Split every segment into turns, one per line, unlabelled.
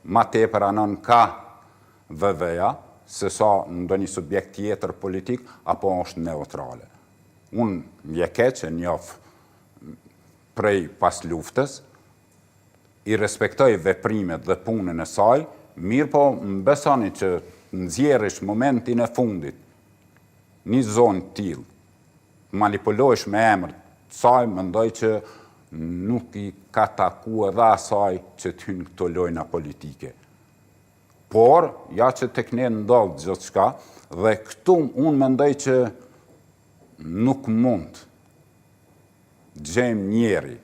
ma tepër anon ka VV-ja, se sa ndonjë subjekt tjetër politik, apo është neutrale. Unë m'je keq e njoh prej pas luftës, i respektoj veprimet dhe punën e saj, mirë po më besoni që nxjerrish momentin e fundit një zonë tillë, manipulojsh me emër saj, mendoj që nuk i ka taku edhe asaj që t'hyn këto lojna politike. Por, ja që tek ne ndodh gjithë shka, dhe këtu unë mendoj që nuk mund gjejmë njeri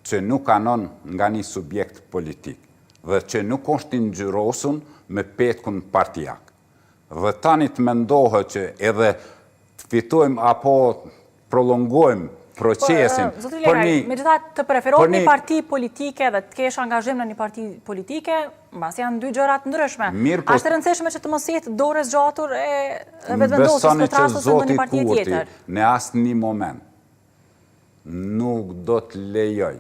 që nuk anon nga një subjekt politik dhe që nuk është i ngjyrosun me petkun partijak. Dhe tani të mendohet që edhe të fitojmë apo prolongojmë procesin.
Zoti Lekaj, megjithatë të preferohet një parti politike dhe të kesh angazhim në një parti politike, mbas janë dy gjëra të ndryshme. Është e rëndësishme që të mos jetë dorë zgjatur e vetëvendosjes në trasës së ndonjë partie tjetër.
Në asnjë moment nuk do të lejoj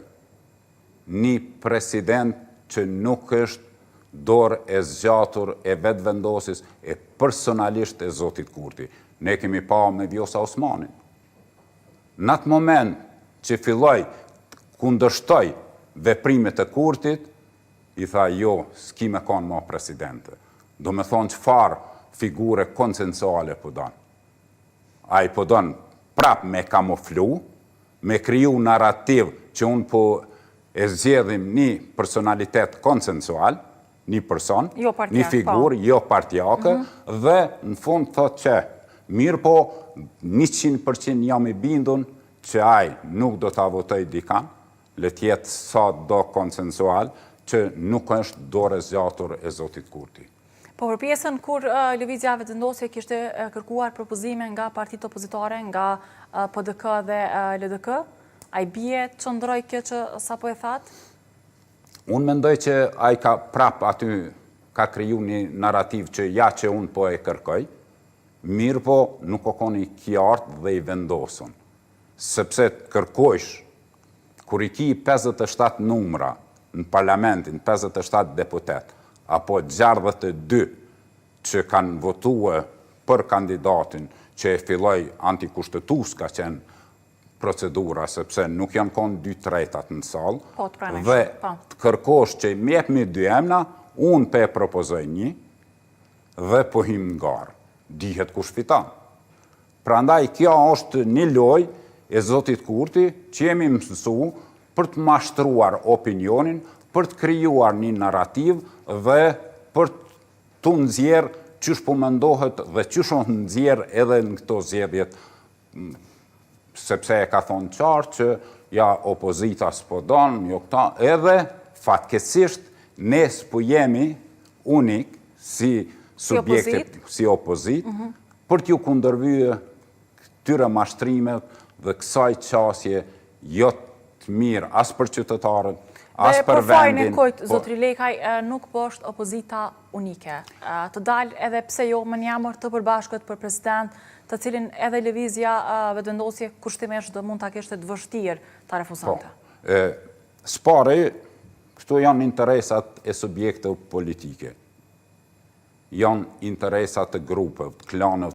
një president që nuk është dorë e zgjatur e vetëvendosjes e personalisht e zotit Kurti. Ne kemi pa me Vjosa Osmanin. Në atë moment që filloj kundërshtoj veprimet e Kurtit, i tha jo, s'ki me kanë ma presidente. Do me thonë çfarë figure konsensuale po donë. A i po donë prap me kamuflu, me kriju narrativ që unë po e zgjedhim një personalitet konsensual, një person, një figurë, jo partijake, dhe në fund thot që mirë po 100% jam i bindun që ai nuk do të votoj dikan, le tjetë sa do konsensual, që nuk është dorë zgjatur e zotit Kurti.
Po për pjesën kur Lëvizja Vetëvendosje kishte kërkuar propozime nga partitë opozitare, nga PDK dhe LDK, a i bie qëndroj kjo që sa po e thatë?
Unë mendoj që a i ka prap aty ka kriju një narrativ që ja që unë po e kërkoj, mirë po nuk o koni kjartë dhe i vendosun. Sepse kërkojsh, kur i ki 57 numra në parlamentin, 57 deputet, apo 62 që kanë votue për kandidatin që e filloj antikushtetus ka qenë procedura, sepse nuk janë konë 2/3 në salë, dhe të kërkosh që i mjep me 2 emna, unë pe propozoj një, dhe po him në garë. Dihet kush fitan. Prandaj, kjo është një loj e zotit Kurti që jemi mësu për të mashtruar opinionin, për të krijuar një narrativ dhe për të nxjerrë qysh po mendohet dhe qysh është nxjerrë edhe në këto zgjedhjet, sepse e ka thonë qartë që ja opozita s'po donë, jo këta, edhe fatkeqësisht ne s'po jemi unik si subjekte, si opozit, për t'ju kundërvyer këtyre mashtrimet dhe kësaj qasje jo të mirë as për qytetarët, as për vendin.
Për fajnë e kojtë, Zotri Lekaj, nuk po është opozita unike. Të dalë edhe pse jo më njëmër të përbashkët për president, të cilin edhe Lëvizja Vetëvendosje kushtimesh do mund të kishte të vështirë të refuzante.
Spari, këto janë interesat e subjekte politike. Janë interesat e grupeve, të klanëve,